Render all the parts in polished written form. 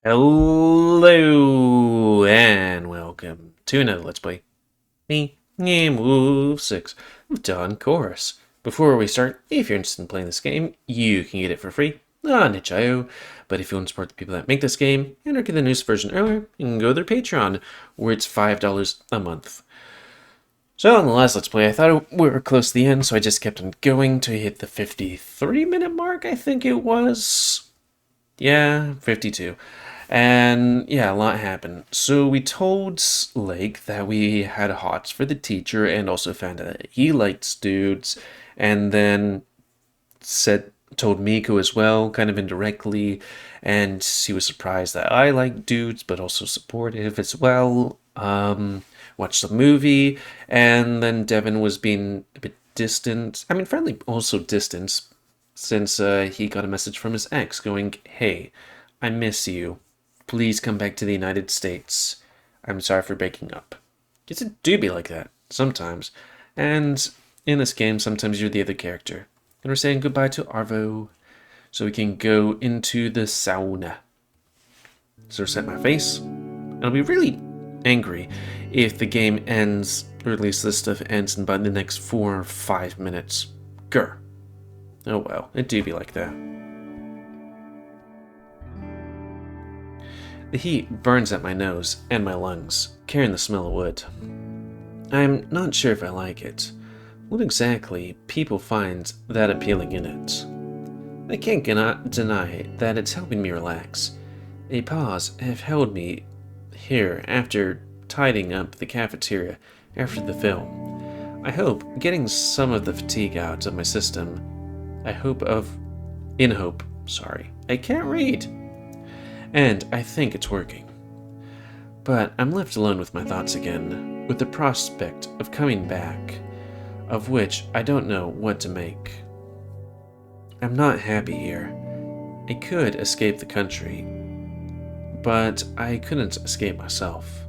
Hello and welcome to another Let's Play. Me, GamerWolfSix, with Don Chorus. Before we start, if you're interested in playing this game, you can get it for free on itch.io. But if you want to support the people that make this game and or get the newest version earlier, you can go to their Patreon, where it's $5 a month. So on the last Let's Play, I thought we were close to the end, so I just kept on going to hit the 53-minute mark, I think it was. Yeah, 52. And yeah, a lot happened. So we told Lake that we had hots for the teacher and also found out that he likes dudes. And then told Miko as well, kind of indirectly. And she was surprised that I like dudes, but also supportive as well. Watched the movie, and then Devon was being a bit distant. I mean, friendly, also distant, since he got a message from his ex going, "Hey, I miss you. Please come back to the United States. I'm sorry for breaking up." It's a do be like that sometimes. And in this game, sometimes you're the other character. And we're saying goodbye to Arvo so we can go into the sauna. So set my face. And I'll be really angry if the game ends, or at least this stuff ends in about the next 4 or 5 minutes. Grr. Oh well, it do be like that. The heat burns at my nose and my lungs, carrying the smell of wood. I'm not sure if I like it. What exactly people find that appealing in it? I can't deny that it's helping me relax. A pause have held me here after tidying up the cafeteria after the film. I hope getting some of the fatigue out of my system. I can't read. And I think it's working. But I'm left alone with my thoughts again, with the prospect of coming back, of which I don't know what to make. I'm not happy here. I could escape the country, but I couldn't escape myself.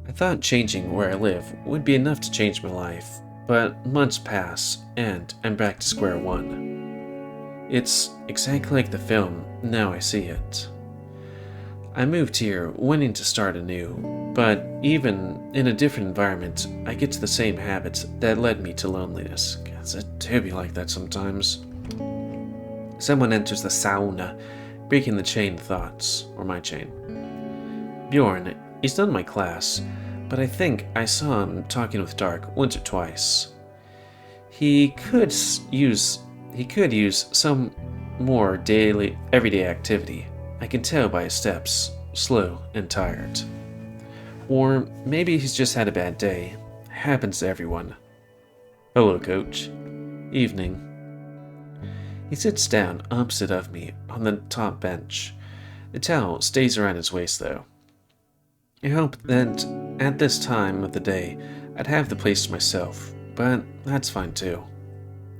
I thought changing where I live would be enough to change my life, but months pass, and I'm back to square one. It's exactly like the film, now I see it. I moved here wanting to start anew, but even in a different environment, I get to the same habits that led me to loneliness. Guess it do be like that sometimes. Someone enters the sauna, breaking the chain of thoughts, or my chain. Bjorn, he's done my class, but I think I saw him talking with Dark once or twice. He could use some more everyday activity. I can tell by his steps, slow and tired. Or maybe he's just had a bad day. Happens to everyone. Hello, coach. Evening. He sits down opposite of me on the top bench. The towel stays around his waist, though. I hope that at this time of the day I'd have the place to myself, but that's fine too.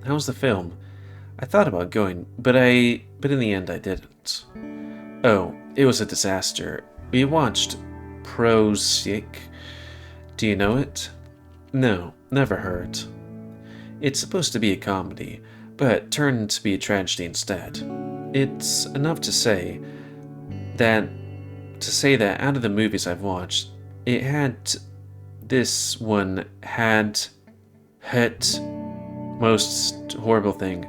How's the film? I thought about going, but in the end I didn't. Oh, it was a disaster. We watched Sick. Do you know it? No, never heard. It's supposed to be a comedy, but turned to be a tragedy instead. It's enough to say that out of the movies I've watched, this one had hit most horrible thing.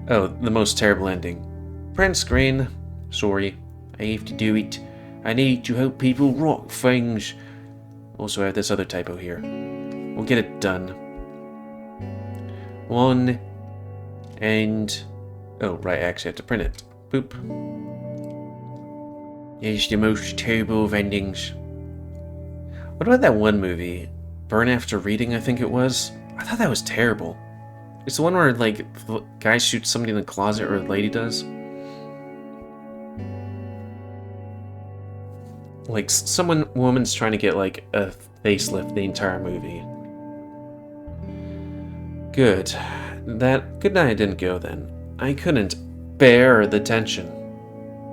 Oh, the most terrible ending. Print screen. Sorry, I have to do it. I need to help people rock things. Also, I have this other typo here. We'll get it done. One, and... oh, right, I actually have to print it. Boop. It's the most terrible of endings. What about that one movie? Burn After Reading, I think it was? I thought that was terrible. It's the one where, like, the guy shoots somebody in the closet, or a lady does. Like, woman's trying to get, like, a facelift the entire movie. Good. Good night I didn't go then. I couldn't bear the tension.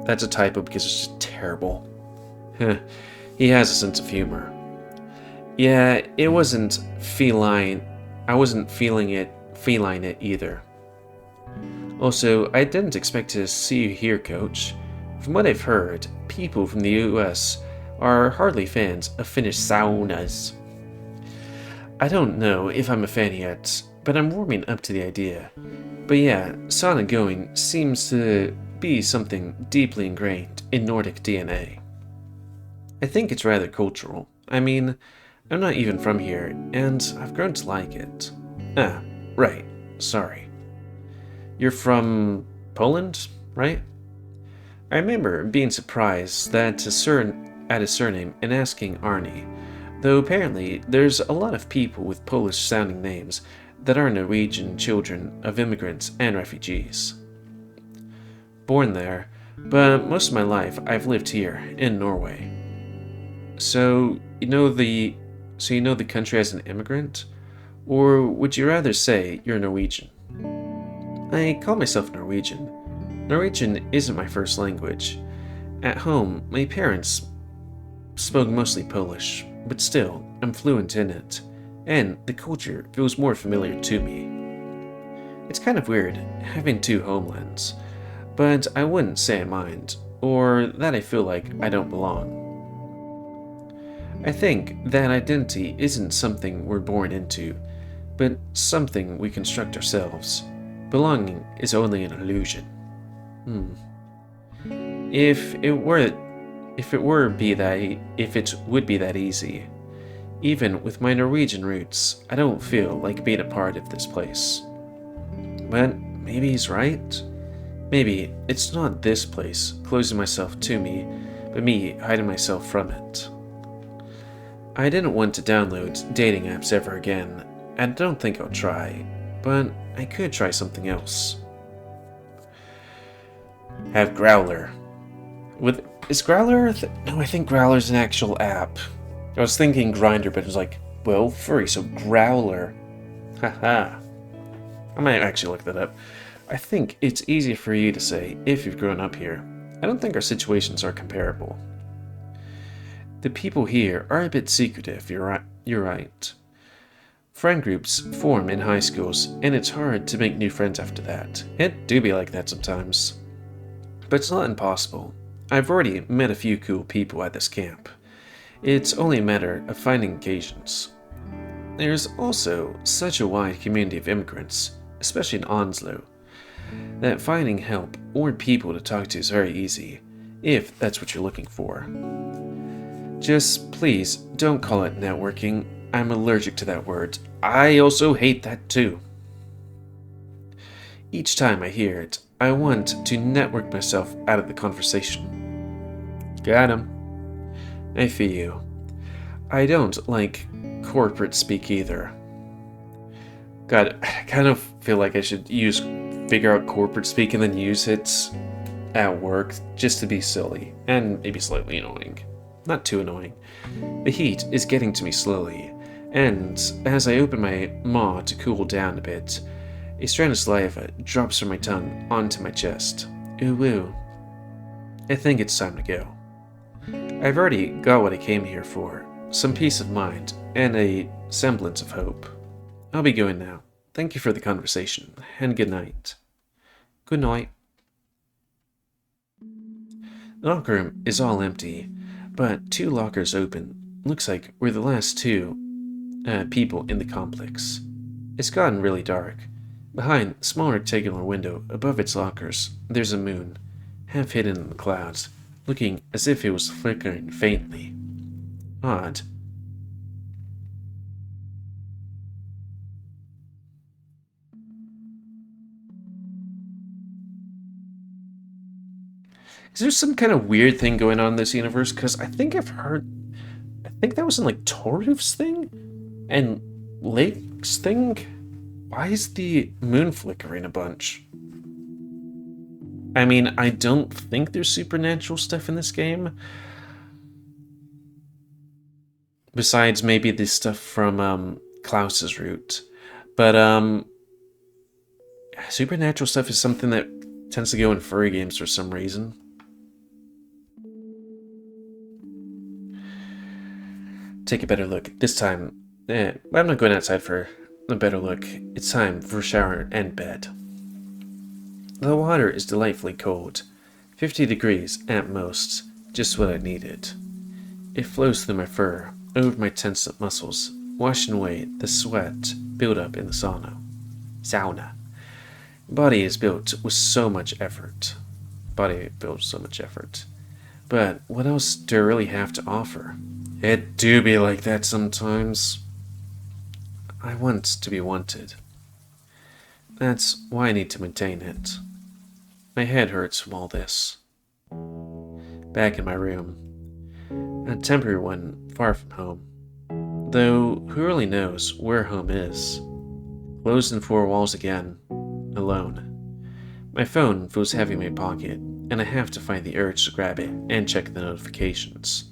That's a typo because it's just terrible. He has a sense of humor. Yeah, it wasn't feline. I wasn't feeling it either. Also, I didn't expect to see you here, Coach. From what I've heard, people from the US are hardly fans of Finnish saunas. I don't know if I'm a fan yet, but I'm warming up to the idea. But yeah, sauna going seems to be something deeply ingrained in Nordic DNA. I think it's rather cultural. I mean, I'm not even from here, and I've grown to like it. Ah, right, sorry. You're from Poland, right? I remember being surprised at a surname and asking Arnie, though apparently there's a lot of people with Polish sounding names that are Norwegian children of immigrants and refugees. Born there, but most of my life I've lived here in Norway. So you know the country as an immigrant? Or would you rather say you're Norwegian? I call myself Norwegian. Norwegian isn't my first language. At home, my parents spoke mostly Polish, but still, I'm fluent in it, and the culture feels more familiar to me. It's kind of weird having two homelands, but I wouldn't say I mind, or that I feel like I don't belong. I think that identity isn't something we're born into, but something we construct ourselves. Belonging is only an illusion. If it would be that easy, even with my Norwegian roots, I don't feel like being a part of this place. But maybe he's right. Maybe it's not this place closing myself to me, but me hiding myself from it. I didn't want to download dating apps ever again, and I don't think I'll try, but I could try something else. Have Growler. Is Growler? No, I think Growler's an actual app. I was thinking Grinder, but it was like, well, furry, so Growler. Haha. I might actually look that up. I think it's easier for you to say if you've grown up here. I don't think our situations are comparable. The people here are a bit secretive, you're right. Friend groups form in high schools, and it's hard to make new friends after that. It do be like that sometimes. But it's not impossible. I've already met a few cool people at this camp. It's only a matter of finding occasions. There's also such a wide community of immigrants, especially in Onslow, that finding help or people to talk to is very easy, if that's what you're looking for. Just please don't call it networking. I'm allergic to that word. I also hate that too. Each time I hear it, I want to network myself out of the conversation. Got him. I feel you. I don't like corporate speak either. God, I kind of feel like I should figure out corporate speak and then use it at work just to be silly and maybe slightly annoying. Not too annoying. The heat is getting to me slowly, and as I open my maw to cool down a bit, a strand of saliva drops from my tongue onto my chest. Ooh woo. I think it's time to go. I've already got what I came here for, some peace of mind and a semblance of hope. I'll be going now. Thank you for the conversation, and good night. Good night. The locker room is all empty, but two lockers open. Looks like we're the last two people in the complex. It's gotten really dark. Behind a small rectangular window above its lockers, there's a moon, half hidden in the clouds, looking as if it was flickering faintly. Odd. Is there some kind of weird thing going on in this universe? Because I think that was in like Toruf's thing? And Lake's thing? Why is the moon flickering a bunch? I mean, I don't think there's supernatural stuff in this game. Besides maybe the stuff from Klaus's route. But supernatural stuff is something that tends to go in furry games for some reason. Take a better look. This time, I'm not going outside for a better look. It's time for a shower and bed. The water is delightfully cold, 50 degrees at most, just what I needed. It flows through my fur, over my tensed up muscles, washing away the sweat built up in the sauna. Body is built with so much effort. But what else do I really have to offer? It do be like that sometimes. I want to be wanted. That's why I need to maintain it. My head hurts from all this. Back in my room. A temporary one, far from home. Though, who really knows where home is? Closed in four walls again. Alone. My phone feels heavy in my pocket, and I have to find the urge to grab it and check the notifications.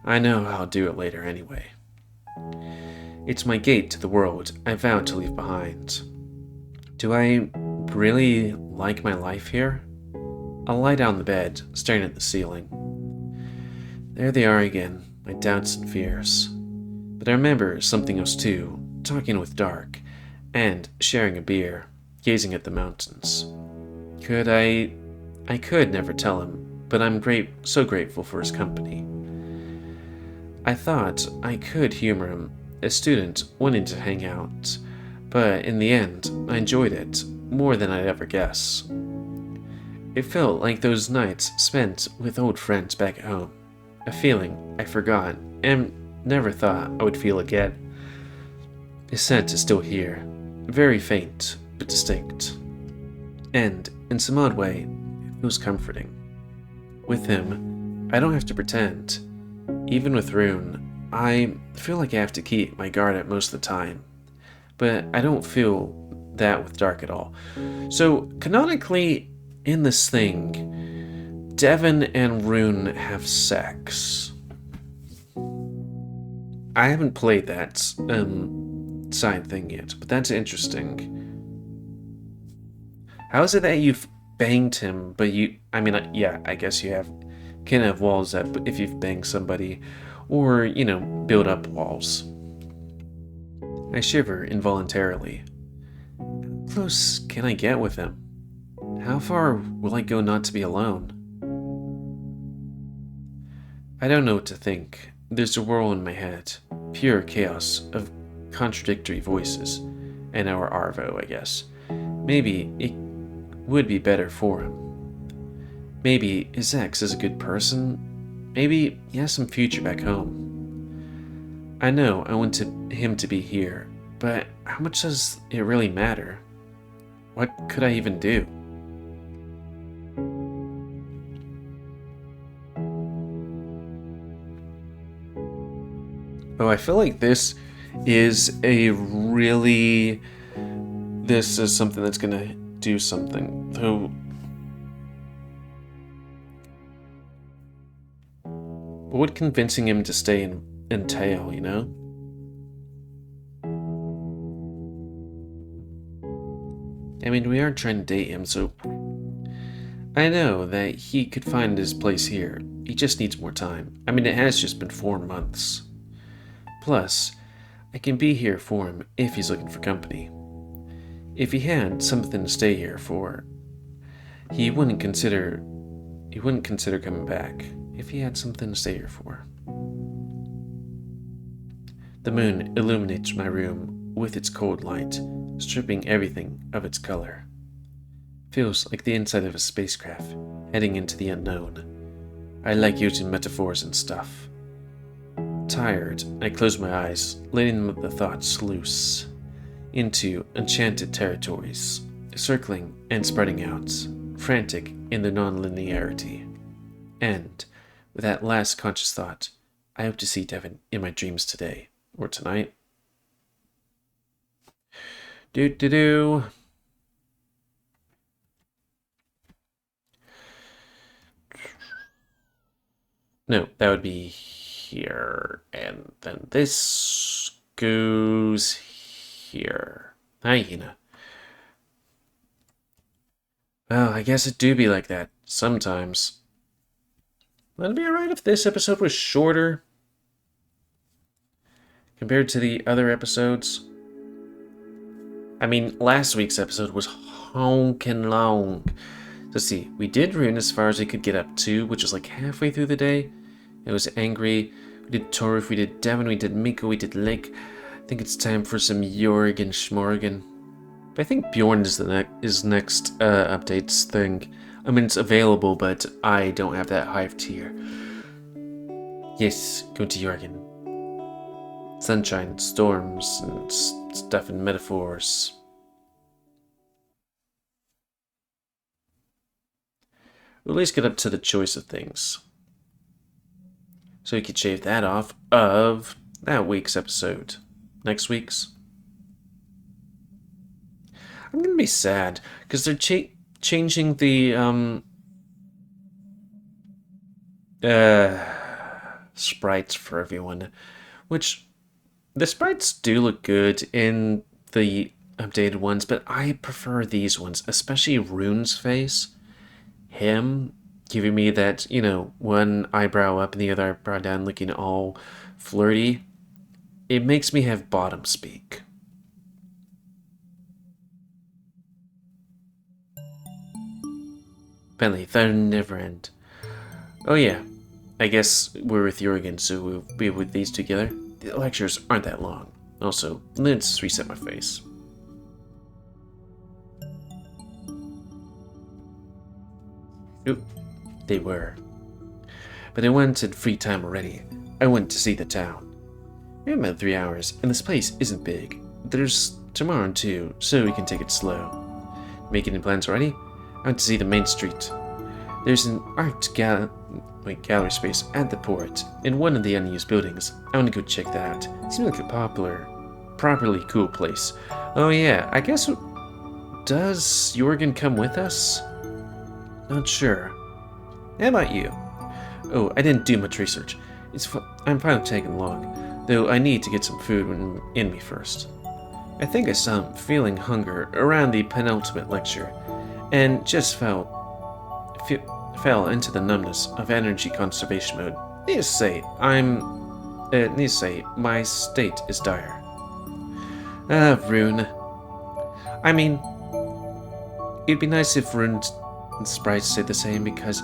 I know I'll do it later anyway. It's my gate to the world I vowed to leave behind. Do I really like my life here? I'll lie down on the bed, staring at the ceiling. There they are again, my doubts and fears. But I remember something else too, talking with Dark, and sharing a beer, gazing at the mountains. I could never tell him, but I'm so grateful for his company. I thought I could humor him, a student wanting to hang out, but in the end, I enjoyed it more than I'd ever guess. It felt like those nights spent with old friends back at home, a feeling I forgot and never thought I would feel again. His scent is still here, very faint but distinct, and in some odd way, it feels comforting. With him, I don't have to pretend. Even with Rune, I feel like I have to keep my guard up most of the time, but I don't feel that with Dark at all. So, canonically, in this thing, Devon and Rune have sex. I haven't played that side thing yet, but that's interesting. How is it that you've banged him, but I guess you can have walls that if you've banged somebody, or, build up walls. I shiver involuntarily. How close can I get with him? How far will I go not to be alone? I don't know what to think. There's a whirl in my head, pure chaos of contradictory voices, and our Arvo, I guess. Maybe it would be better for him. Maybe his ex is a good person. Maybe he has some future back home. I know I want him to be here, but how much does it really matter? What could I even do? Oh, I feel like this is something that's gonna do something. Though, what would convincing him to stay entail, I mean, we aren't trying to date him, so I know that he could find his place here. He just needs more time. I mean, it has just been 4 months. Plus, I can be here for him if he's looking for company. If he had something to stay here for, he wouldn't consider coming back if he had something to stay here for. The moon illuminates my room with its cold light, stripping everything of its color. Feels like the inside of a spacecraft, heading into the unknown. I like using metaphors and stuff. Tired, I close my eyes, letting the thoughts loose into enchanted territories, circling and spreading out, frantic in their non-linearity. And, with that last conscious thought, I hope to see Devon in my dreams today, or tonight. Do. No, that would be here, and then this goes here. Hyena. Well, I guess it do be like that sometimes. Would it be alright if this episode was shorter compared to the other episodes? I mean, last week's episode was honkin' long. So see, we did Rune as far as we could get up to, which was like halfway through the day. It was angry. We did Torf, we did Devon, we did Miko, we did Lake. I think it's time for some Jorgen Schmorgen. But I think Bjorn is the next updates thing. I mean, it's available, but I don't have that hive tier. Yes, go to Jorgen. Sunshine, storms, and stuff and metaphors. We'll at least get up to the choice of things. So we could shave that off of that week's episode. Next week's. I'm gonna be sad, because they're changing the, sprites for everyone. Which, the sprites do look good in the updated ones, but I prefer these ones, especially Rune's face. Him giving me that, you know, one eyebrow up and the other eyebrow down looking all flirty. It makes me have bottom speak. Bentley, that'll never end. Oh yeah, I guess we're with Jorgen, so we'll be with these together. The lectures aren't that long. Also, let's reset my face. Oop, they were. But I wanted free time already. I went to see the town. We have about 3 hours, and this place isn't big. There's tomorrow too, so we can take it slow. Making any plans already? I went to see the main street. There's an art gallery space at the port, in one of the unused buildings. I want to go check that out. It seems like a properly cool place. Oh yeah, I guess... Does Jorgen come with us? Not sure. How about you? Oh, I didn't do much research. I'm fine with tagging along, though I need to get some food in me first. I think I saw him feeling hunger around the penultimate lecture, and just fell into the numbness of energy conservation mode. Needless to say, my state is dire. Rune. I mean, it'd be nice if Rune's sprites stayed the same because,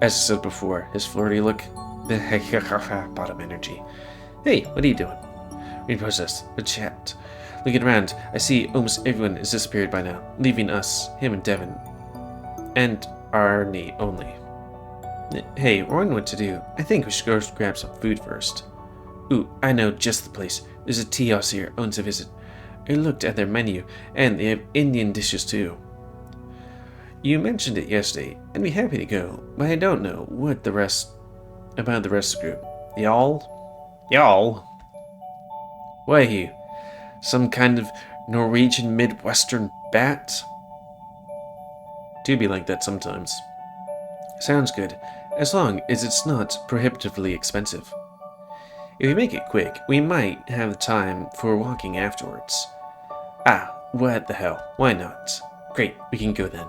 as I said before, his flirty look, bottom energy. Hey, what are you doing? Reprocess, the chat. Looking around, I see almost everyone has disappeared by now, leaving us, him and Devon, and Arnie only. Hey, we're wondering what to do. I think we should go grab some food first. Ooh, I know just the place. There's a tea house here, owns a visit. I looked at their menu, and they have Indian dishes too. You mentioned it yesterday, and be happy to go, but I don't know about the rest of the group. Y'all? Y'all? Why are you? Some kind of Norwegian Midwestern bat? Do be like that sometimes. Sounds good, as long as it's not prohibitively expensive. If we make it quick, we might have time for walking afterwards. Ah, what the hell, why not? Great, we can go then.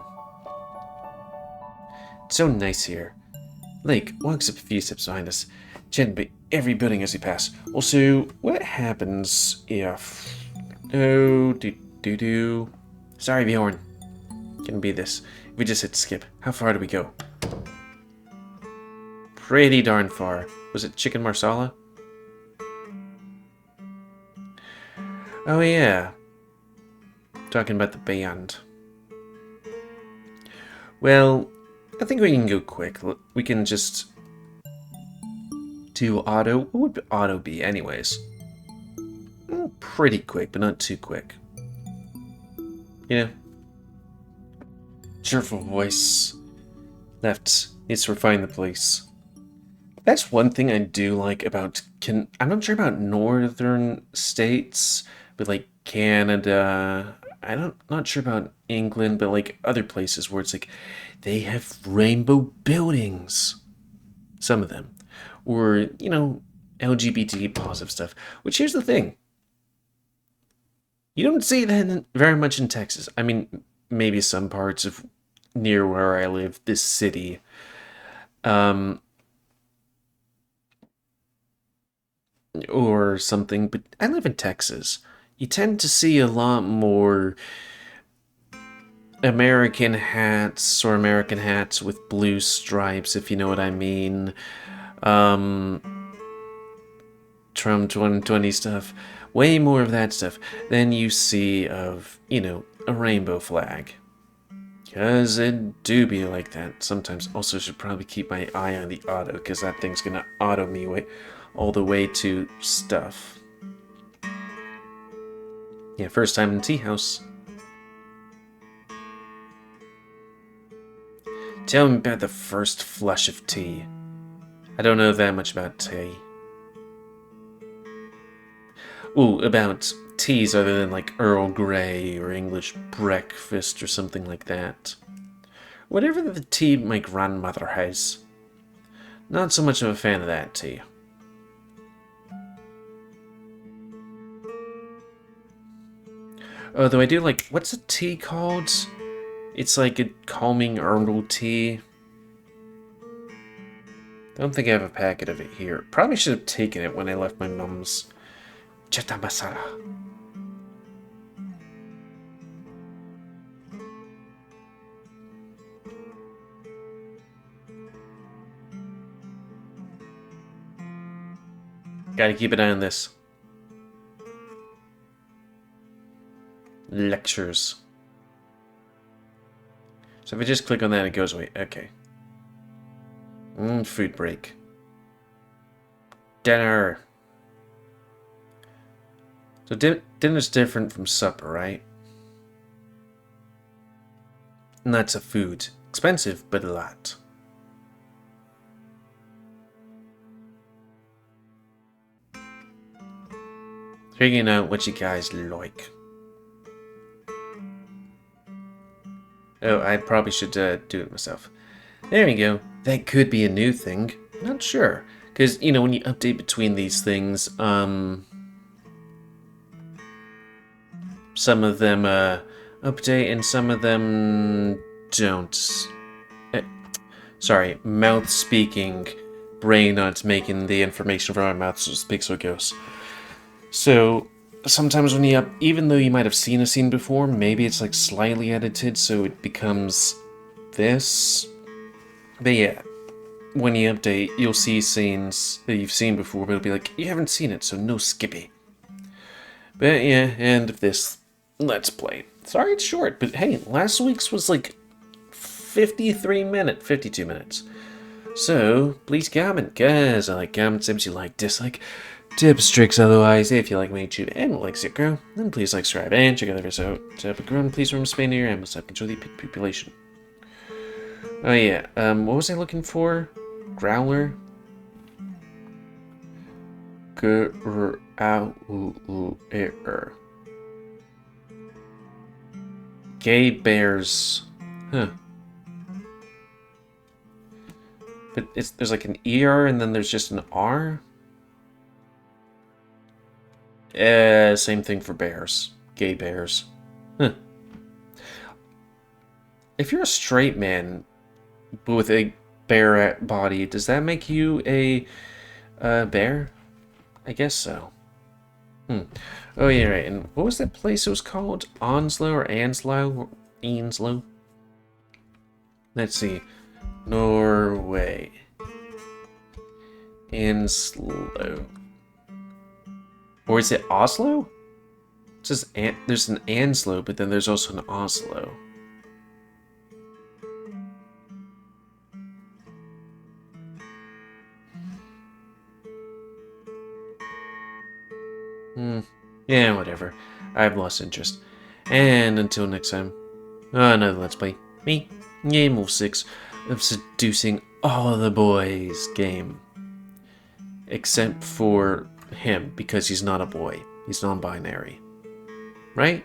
It's so nice here. Lake walks up a few steps behind us, chatting every building as we pass. Also, what happens if... Oh, Sorry, Bjorn. Can be this. If we just hit skip, how far do we go? Pretty darn far. Was it chicken marsala? Oh yeah. Talking about the band. Well, I think we can go quick. We can just do auto. What would auto be anyways? Pretty quick, but not too quick. You know? Cheerful voice. Left needs to refine the place. That's one thing I do like about... I'm not sure about northern states, but like Canada... not sure about England, but like other places where it's like they have rainbow buildings. Some of them. Or, you know, LGBT positive stuff. Which, here's the thing. You don't see that very much in Texas. I mean, maybe some parts of near where I live, this city. Or something, but I live in Texas. You tend to see a lot more American hats or American hats with blue stripes, if you know what I mean. Trump 2020 stuff. Way more of that stuff than you see of, you know, a rainbow flag. Because it do be like that sometimes. Also should probably keep my eye on the auto, because that thing's gonna auto me all the way to stuff. Yeah, first time in tea house. Tell me about the first flush of tea. I don't know that much about tea. Ooh, about teas other than like Earl Grey or English breakfast or something like that. Whatever the tea my grandmother has. Not so much of a fan of that tea. Although I do like, what's a tea called? It's like a calming herbal tea. Don't think I have a packet of it here. Probably should have taken it when I left my mom's. Chata masala. Gotta keep an eye on this. Lectures. So if I just click on that, it goes away. Okay. Food break. Dinner. So dinner's different from supper, right? And that's a food. Expensive, but a lot. Figuring out what you guys like. Oh, I probably should do it myself. There you go. That could be a new thing. Not sure. Because, you know, when you update between these things, some of them update and some of them don't. Sorry, mouth speaking, brain not making the information from our mouth so to speak, so it goes. So, sometimes when you even though you might have seen a scene before, maybe it's like slightly edited so it becomes this. But yeah, when you update, you'll see scenes that you've seen before, but it'll be like, you haven't seen it, so no skippy. But yeah, end of this Let's Play. Sorry it's short, but hey, last week's was like 52 minutes. So, please comment, guys. I like comments, if you like, dislike, tips, tricks, otherwise. If you like my YouTube and like it grow, then please like, subscribe, and check out the videos out. To help it grow, and please remember Spain near your animals to control the population. Oh yeah, what was I looking for? Growler? Gay bears. Huh. But there's like an ER and then there's just an R? Same thing for bears. Gay bears. Huh. If you're a straight man with a bear body, does that make you a bear? I guess so. Oh yeah, right. And what was that place it was called? Onslow or Anslow? Enslow? Let's see. Norway. Anslow. Or is it Oslo? It says there's an Anslow, but then there's also an Oslo. Yeah, whatever. I've lost interest. And until next time, another Let's Play. Me, GamerWolfSix, of seducing all the boys game. Except for him, because he's not a boy. He's non-binary. Right?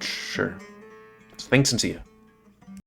Sure. Thanks and see ya.